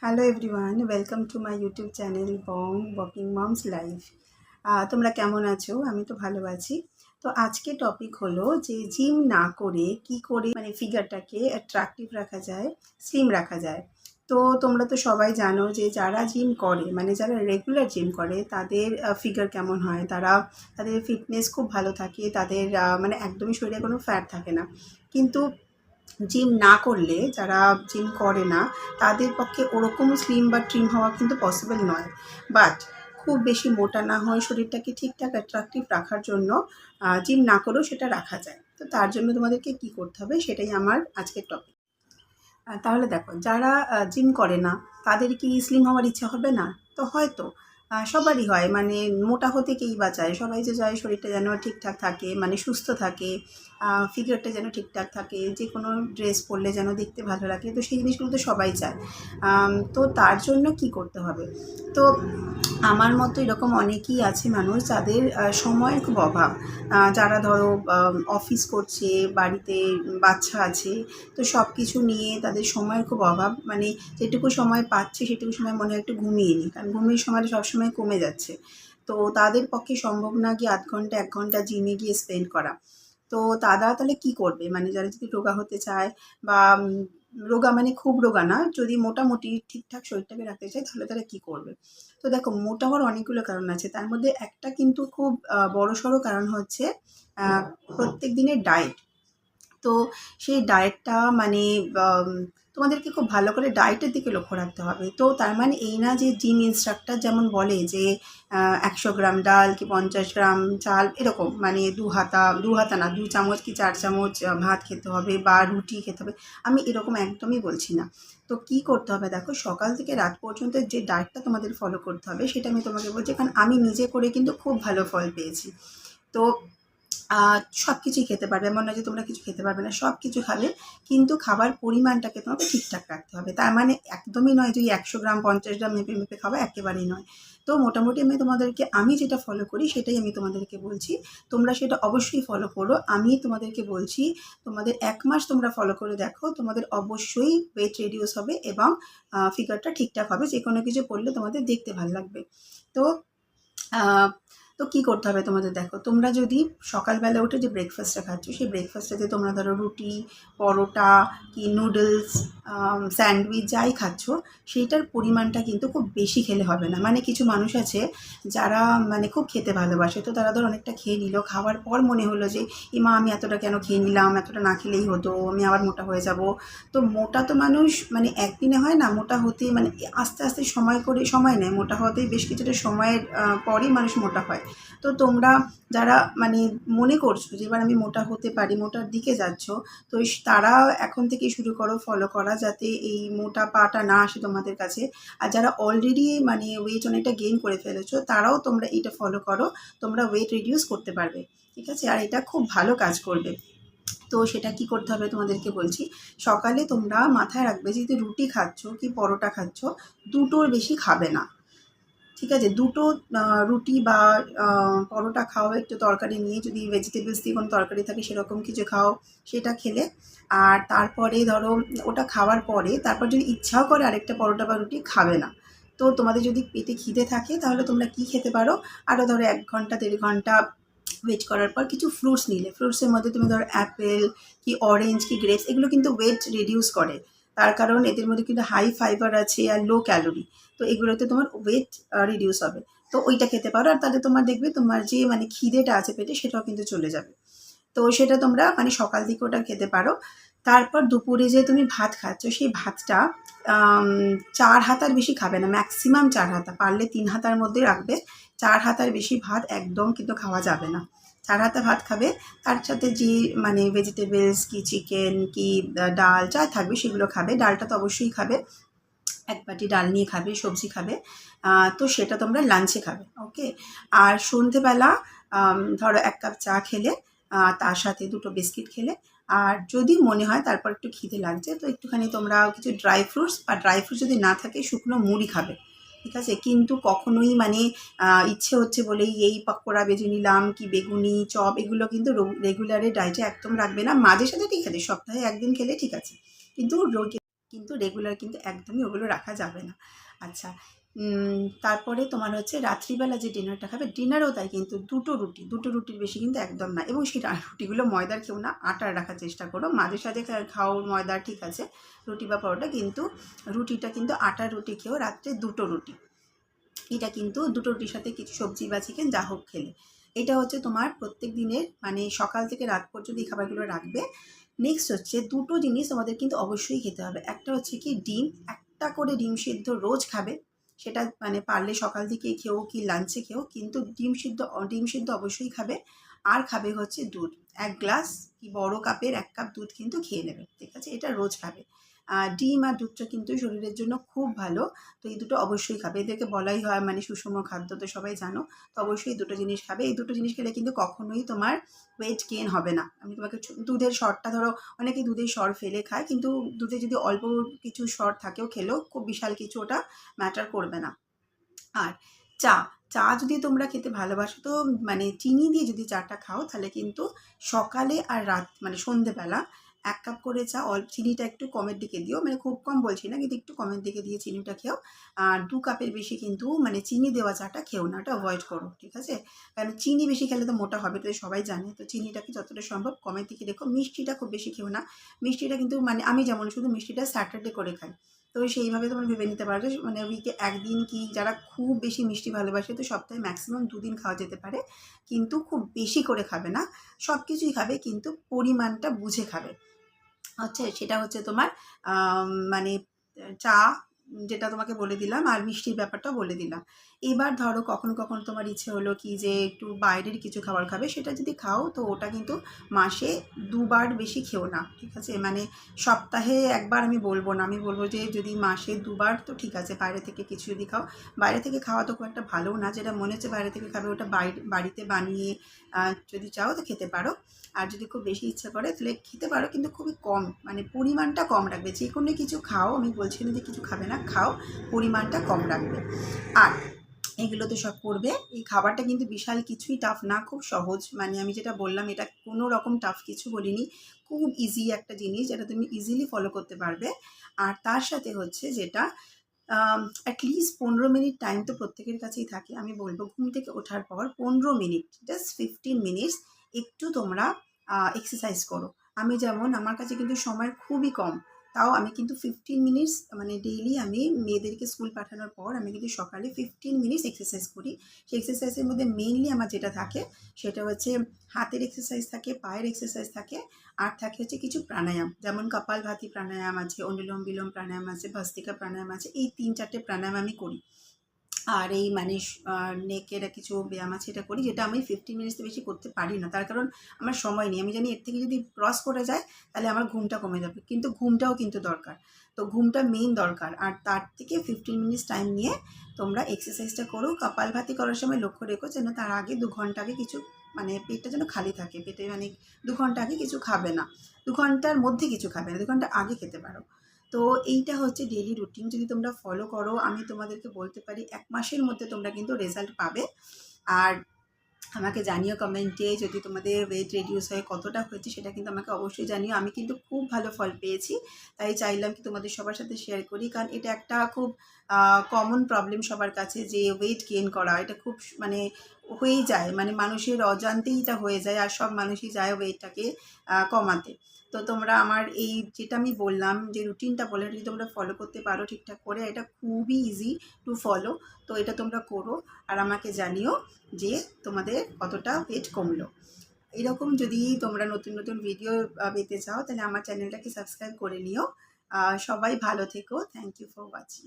Hello everyone, welcome to my YouTube channel Bong walking moms life. তোমরা কেমন আছো? আমি তো ভালো আছি। তো আজকে টপিক হলো যে জিম না করে কি করে মানে ফিগারটাকে অ্যাট্রাকটিভ রাখা যায়, স্লিম রাখা যায়। তো তোমরা তো সবাই জানো যে যারা জিম করে মানে যারা রেগুলার জিম করে তাদের ফিগার কেমন হয়, তাদের ফিটনেস খুব ভালো থাকে, তাদের মানে একদমই শরীরে কোনো ফ্যাট থাকে না। কিন্তু জিম না করলে, যারা জিম করে না তাদের পক্ষে ওরকম স্লিম বা ট্রিম হওয়া কিন্তু পসিবল নয়। বাট খুব বেশি মোটা না হয়ে শরীরটাকে ঠিকঠাক অ্যাট্রাকটিভ রাখার জন্য জিম না করেও সেটা রাখা যায়। তো তার জন্য তোমাদেরকে কি করতে হবে সেটাই আমার আজকের টপিক। তাহলে দেখো, যারা জিম করে না তাদের কি স্লিম হওয়ার ইচ্ছা হবে না? তো হয়তো সবারই হয়, মানে মোটা হতে কেই বা চায়, সবাই যে চায় শরীরটা যেন ঠিকঠাক থাকে, মানে সুস্থ থাকে, ফিগারটা যেন ঠিকঠাক থাকে, যে কোনো ড্রেস পরলে যেন দেখতে ভালো লাগে। তো সেই জিনিসগুলো তো সবাই চায়। তো তার জন্য কি করতে হবে? তো আমার মতো এরকম অনেকেই আছে মানুষ যাদের সময়ের খুব অভাব। যারা ধরো অফিস করছে, বাড়িতে বাচ্চা আছে, তো সব কিছু নিয়ে তাদের সময়ের খুব অভাব। মানে যেটুকু সময় পাচ্ছে সেটুকু সময় মনে হয় একটু ঘুমিয়ে নিই, কারণ ঘুমের সময়টা সবসময় কমে যাচ্ছে। তো তাদের পক্ষে সম্ভব না গিয়ে ০.৫ ঘন্টা ১ ঘন্টা জিমে গিয়ে স্পেন্ড করা। তো তারা তাহলে কি করবে? মানে যারা যদি রোগা হতে চায় বা রোগা মানে খুব রোগা না, যদি মোটামুটি ঠিকঠাক শরীরটাকে রাখতে চায় তাহলে তারা কি করবে? তো দেখো, মোটা হওয়ার অনেকগুলো কারণ আছে। তার মধ্যে একটা কিন্তু খুব বড়সড় কারণ হচ্ছে আ প্রত্যেক দিনের ডায়েট। তো সেই ডায়েটটা মানে আম তোমাদেরকে খুব ভালো করে ডায়েটের দিকে লক্ষ্য রাখতে হবে। তো তার মানে এই না যে জিম ইন্সট্রাক্টর যেমন বলে যে ১০০ গ্রাম ডাল কি ৫০ গ্রাম চাল এরকম, মানে ২ হাতা না, ২ চামচ কি ৪ চামচ ভাত খেতে হবে বা রুটি খেতে হবে। আমি এরকম একদমই বলছি না। তো কি করতে হবে দেখো, সকাল থেকে রাত পর্যন্ত যে ডায়েটটা তোমাদের ফলো করতে হবে সেটা আমি তোমাকে বলছি, কারণ আমি নিজে করে কিন্তু খুব ভালো ফল পেয়েছি। তো সব কিছুই খেতে পারবে, এমন নয় যে তোমরা কিছু খেতে পারবে না, সব কিছু খাবে। কিন্তু খাবার পরিমাণটাকে তোমাকে ঠিকঠাক রাখতে হবে। তার মানে একদমই নয় যে ওই ১০০ গ্রাম ৫০ গ্রাম মেপে মেপে খাওয়া, একেবারেই নয়। তো মোটামুটি আমি যেটা ফলো করি সেটাই আমি তোমাদেরকে বলছি। তোমরা সেটা অবশ্যই ফলো করো। আমি তোমাদেরকে বলছি, তোমাদের ১ মাস তোমরা ফলো করে দেখো, তোমাদের অবশ্যই ওয়েট রিডিউস হবে এবং ফিগারটা ঠিকঠাক হবে। যেকোনো কিছু পড়লে তোমাদের দেখতে ভাল লাগবে। তো আ তো কী করতে হবে তোমাদের? দেখো, তোমরা যদি সকালবেলা উঠে যে ব্রেকফাস্টটা খাচ্ছ, সেই ব্রেকফাস্টটাতে তোমরা ধরো রুটি, পরোটা কি নুডলস, স্যান্ডউইচ যাই খাচ্ছ, সেইটার পরিমাণটা কিন্তু খুব বেশি খেলে হবে না। মানে কিছু মানুষ আছে যারা মানে খুব খেতে ভালোবাসে। তো তারা ধরো অনেকটা খেয়ে নিল। খাওয়ার পর মনে হলো যে, "এমা আমি এতটা কেন খেয়ে নিলাম? এতটা না খেলেই হতো। আমি আবার মোটা হয়ে যাব।" তো মোটা তো মানুষ মানে একদিনে হয় না। মোটা হতে মানে আস্তে, আস্তে সময় নেয়। মোটা হওয়াতেই বেশ কিছুটা সময়ের পরেই মানুষ মোটা হয়। তো তোমরা যারা মানে মনে করছো যে এবার আমি মোটা হতে পারি, মোটার দিকে যাচ্ছ, তো তারা এখন থেকেই শুরু করো ফলো করা, যাতে এই মোটা পাটা না আসে তোমাদের কাছে। আর যারা অলরেডি মানে ওয়েট অনেকটা গেইন করে ফেলেছো, তারাও তোমরা এইটা ফলো করো। তোমরা ওয়েট রিডিউস করতে পারবে। ঠিক আছে? আর এটা খুব ভালো কাজ করবে। তো সেটা কি করতে হবে তোমাদেরকে বলছি। সকালে তোমরা মাথায় রাখবে যে যদি রুটি খাচ্ছ কি পরোটা খাচ্ছ, দুটোর বেশি খাবে না। ঠিক আছে? দুটো রুটি বা আ পরোটা খাও একটু তরকারি নিয়ে, যদি ভেজিটেবলস দিয়ে কোনো তরকারি থাকে সেরকম কিছু খাও, সেটা খেলে। আর তারপরে ধরো ওটা খাওয়ার পরে তারপর যদি ইচ্ছাও করে আরেকটা পরোটা বা রুটি, খাবে না। তো তোমাদের যদি পেটে খিদে থাকে তাহলে তোমরা কি খেতে পারো, আরও ধরো ১ ঘন্টা ১.৫ ঘন্টা ওয়েট করার পর কিছু ফ্রুটস নিলে, ফ্রুটসের মধ্যে তুমি ধরো অ্যাপেল কি অরেঞ্জ কি গ্রেপস, এগুলো কিন্তু ওয়েট রিডিউস করে। তার কারণ এদের মধ্যে কিন্তু হাই ফাইবার আছে আর লো ক্যালোরি। তো এগুলোতে তোমার ওয়েট রিডিউস হবে। তো ওইটা খেতে পারো। আর তাহলে তোমার দেখবে তোমার যে মানে খিদেটা আছে পেটে সেটাও কিন্তু চলে যাবে। তো সেটা তোমরা মানে সকাল দিকে ওটা খেতে পারো। তারপর দুপুরে যে তুমি ভাত খাচ্ছ, সেই ভাতটা ৪ হাতার বেশি খাবে না। ম্যাক্সিমাম ৪ হাতা, পারলে ৩ হাতার মধ্যে রাখবে। ৪ হাতার বেশি ভাত একদম কিন্তু খাওয়া যাবে না। ৪ হাতা ভাত খাবে। তার সাথে যে মানে ভেজিটেবলস কি চিকেন কি ডাল যা থাকবে সেগুলো খাবে। ডালটা তো অবশ্যই খাবে। ১ বাটি ডাল নিয়ে খাবে, সবজি খাবে। তো সেটা তোমরা লাঞ্চে খাবে। ওকে? আর সন্ধেবেলা ধরো ১ কাপ চা খেলে, তার সাথে ২ টো বিস্কিট খেলে। আর যদি মনে হয় তারপর একটু খিদে লাগছে, তো একটুখানি তোমরা কিছু ড্রাই ফ্রুটস, বা ড্রাই ফ্রুটস যদি না থাকে শুকনো মুড়ি খাবে। ঠিক আছে? কিন্তু কখনোই মানে ইচ্ছে হচ্ছে বলেই এই পকোড়া ভেজে নিলাম কি বেগুনি, চপ, এগুলো কিন্তু রেগুলারে ডায়েটে একদম রাখবে না। মাঝে সাঝে ঠিক আছে, সপ্তাহে ১ দিন খেলে ঠিক আছে। কিন্তু কিন্তু রেগুলার কিন্তু একদমই ওগুলো রাখা যাবে না। আচ্ছা, তারপরে তোমার হচ্ছে রাত্রিবেলা যে ডিনারটা খাবে, ডিনারেও তাই কিন্তু দুটো রুটির বেশি কিন্তু একদম না। এবং সেই রুটিগুলো ময়দার খেও না, আটার রাখার চেষ্টা করো। মাঝে সাঝে খাও ময়দার, ঠিক আছে, রুটি বা পরোটা, কিন্তু রুটিটা কিন্তু আটার রুটি খেও, রাত্রে 2টো রুটি। এটা কিন্তু 2টো রুটির সাথে কিছু সবজি বা চিকেন যা হোক খেলে। এটা হচ্ছে তোমার প্রত্যেক দিনের, মানে সকাল থেকে রাত পর্যন্ত এই খাবারগুলো রাখবে। নেক্সট হচ্ছে 2টো জিনিস তোমাদের কিন্তু অবশ্যই খেতে হবে। একটা হচ্ছে কি ডিম, একটা করে ডিম সিদ্ধ রোজ খাবে। সেটা মানে পারলে সকাল দিকে খেও কি লাঞ্চে খেও, কিন্তু ডিম সিদ্ধ অবশ্যই খাবে। আর খাবে হচ্ছে দুধ, 1 গ্লাস কি বড় কাপের 1 কাপ দুধ কিন্তু খেয়ে নেবে, ঠিক আছে, এটা রোজ খাবে। ডিম আর দুধটা কিন্তু শরীরের জন্য খুব ভালো। তো এই দুটো অবশ্যই খাবে, এদেরকে বলাই হয় মানে সুষম খাদ্য, তো সবাই জানো। তো অবশ্যই দুটো জিনিস খাবে। এই দুটো জিনিস খেলে কিন্তু কখনোই তোমার ওয়েট গেইন হবে না। আমি তোমাকে দুধের সরটা ধরো, অনেকে দুধের সর ফেলে খায়, কিন্তু দুধে যদি অল্প কিছু সর থাকেও খেলেও খুব বিশাল কিছু ওটা ম্যাটার করবে না। আর চা, চা যদি তোমরা খেতে ভালোবাসো, তো মানে চিনি দিয়ে যদি চাটা খাও, তাহলে কিন্তু সকালে আর রাত মানে সন্ধেবেলা 1 কাপ করে চা, চিনিটা একটু কমের দিকে দিও, মানে খুব কম বলছি না, কিন্তু একটু কমের দিকে দিয়ে চিনিটা খেও। আর 2 কাপের বেশি কিন্তু মানে চিনি দেওয়া চাটা খেও না, ওটা অ্যাভয়েড করো, ঠিক আছে। কারণ চিনি বেশি খেলে তো মোটা হবে, তো সবাই জানে। তো চিনিটাকে যতটা সম্ভব কমের দিকে রেখো। মিষ্টিটা খুব বেশি খেও না। মিষ্টিটা কিন্তু মানে আমি যেমন শুধু মিষ্টিটা স্যাটারডে করে খাই। তো সেইভাবে তোমরা ভেবে নিতে পারো যে মানে উইকে 1 দিন, কি যারা খুব বেশি মিষ্টি ভালোবাসে তো সপ্তাহে ম্যাক্সিমাম 2 দিন খাওয়া যেতে পারে। কিন্তু খুব বেশি করে খাবে না, সব কিছুই খাবে কিন্তু পরিমাণটা বুঝে খাবে। আচ্ছা, সেটা হচ্ছে তোমার মানে চা যেটা তোমাকে বলে দিলাম, আর মিষ্টির ব্যাপারটাও বলে দিলাম। এবার ধরো কখনো কখনো তোমার ইচ্ছে হলো কি যে একটু বাইরের কিছু খাবার খাবে, সেটা যদি খাও তো ওটা কিন্তু মাসে 2 বার বেশি খেও না, ঠিক আছে। মানে সপ্তাহে 1 বার আমি বলবো না, আমি বলবো যে যদি মাসে 2 বার তো ঠিক আছে, বাইরে থেকে কিছু যদি খাও। বাইরে থেকে খাওয়া তো খুব একটা ভালোও না, যেটা মনে হচ্ছে বাইরে থেকে খাবে ওটা বাড়িতে বানিয়ে যদি চাও তো খেতে পারো। আর যদি খুব বেশি ইচ্ছা করে তাহলে খেতে পারো, কিন্তু খুবই কম, মানে পরিমাণটা কম রাখবে। যে কোনো কিছু খাও, আমি বলছি না যে কিছু খাবে না, খাও, পরিমাণটা কম রাখবে। আর এগুলো তো সব করবে। এই খাবারটা কিন্তু বিশাল কিছুই টাফ না, খুব সহজ। মানে আমি যেটা বললাম এটা কোনো রকম টাফ কিছু বলিনি, খুব ইজি একটা জিনিস যেটা তুমি ইজিলি ফলো করতে পারবে। আর তার সাথে হচ্ছে যেটা অ্যাটলিস্ট 15 মিনিট টাইম তো প্রত্যেকের কাছেই থাকে। আমি বলবো ঘুম থেকে ওঠার পর 15 মিনিট, জাস্ট 15 মিনিটস একটু তোমরা এক্সারসাইজ করো। আমি যেমন, আমার কাছে কিন্তু সময় খুবই কম, তাও আমি কিন্তু 15 মিনিটস মানে ডেইলি আমি মেয়েদেরকে স্কুল পাঠানোর পর আমি কিন্তু সকালে 15 মিনিটস এক্সারসাইজ করি। সেই এক্সারসাইজের মধ্যে মেইনলি আমার যেটা থাকে সেটা হচ্ছে হাতের এক্সারসাইজ থাকে, পায়ের এক্সারসাইজ থাকে, আর থাকে হচ্ছে কিছু প্রাণায়াম, যেমন কপালভাতি প্রাণায়াম আছে, অনুলোম বিলোম প্রাণায়াম আছে, ভস্ত্রিকা প্রাণায়াম আছে। এই 3-4টে প্রাণায়াম আমি করি। আর এই মানে নেকের কিছু ব্যায়াম আছে, এটা করি, যেটা আমি 15 মিনিটসে বেশি করতে পারি না, তার কারণ আমার সময় নেই। আমি জানি এর থেকে যদি ক্রস করে যায় তাহলে আমার ঘুমটা কমে যাবে, কিন্তু ঘুমটাও কিন্তু দরকার। তো ঘুমটা মেইন দরকার। আর তার থেকে 15 মিনিটস টাইম নিয়ে তোমরা এক্সারসাইজটা করো। কপালভাতি করার সময় লক্ষ্য রেখো যেন তার আগে 2 ঘন্টা আগে কিছু, মানে পেটটা যেন খালি থাকে, পেটে মানে 2 ঘন্টা আগে কিছু খাবে না, 2 ঘন্টার মধ্যে কিছু খাবে না, 2 ঘন্টা আগে খেতে পারো। তো এইটা হচ্ছে ডেইলি রুটিন, যদি তোমরা ফলো করো আমি তোমাদেরকে বলতে পারি 1 মাসের মধ্যে তোমরা কিন্তু রেজাল্ট পাবে। আর আমাকে জানিও কমেন্টে যদি তোমাদের ওয়েট রিডিউস হয়ে কতটা হয়েছে, সেটা কিন্তু আমাকে অবশ্যই জানিও। আমি কিন্তু খুব ভালো ফল পেয়েছি, তাই চাইলাম কি তোমাদের সবার সাথে শেয়ার করি, কারণ এটা একটা খুব কমন প্রবলেম সবার কাছে, যে ওয়েট গেইন করা এটা খুব মানে হয়েই যায়, মানে মানুষের অজান্তেই এটা হয়ে যায়, আর সব মানুষই যায় ওয়েটটাকে কমাতে। তো তোমরা আমার এই যেটা আমি বললাম, যে রুটিনটা বললাম, যদি তোমরা ফলো করতে পারো ঠিকঠাক করে, এটা খুবই ইজি টু ফলো। তো এটা তোমরা করো আর আমাকে জানিও যে তোমাদের কতটা ওয়েট কমলো। এরকম যদি তোমরা নতুন নতুন ভিডিও পেতে চাও, তাহলে আমার চ্যানেলটাকে সাবস্ক্রাইব করে নিও। সবাই ভালো থেকো। Thank you for watching.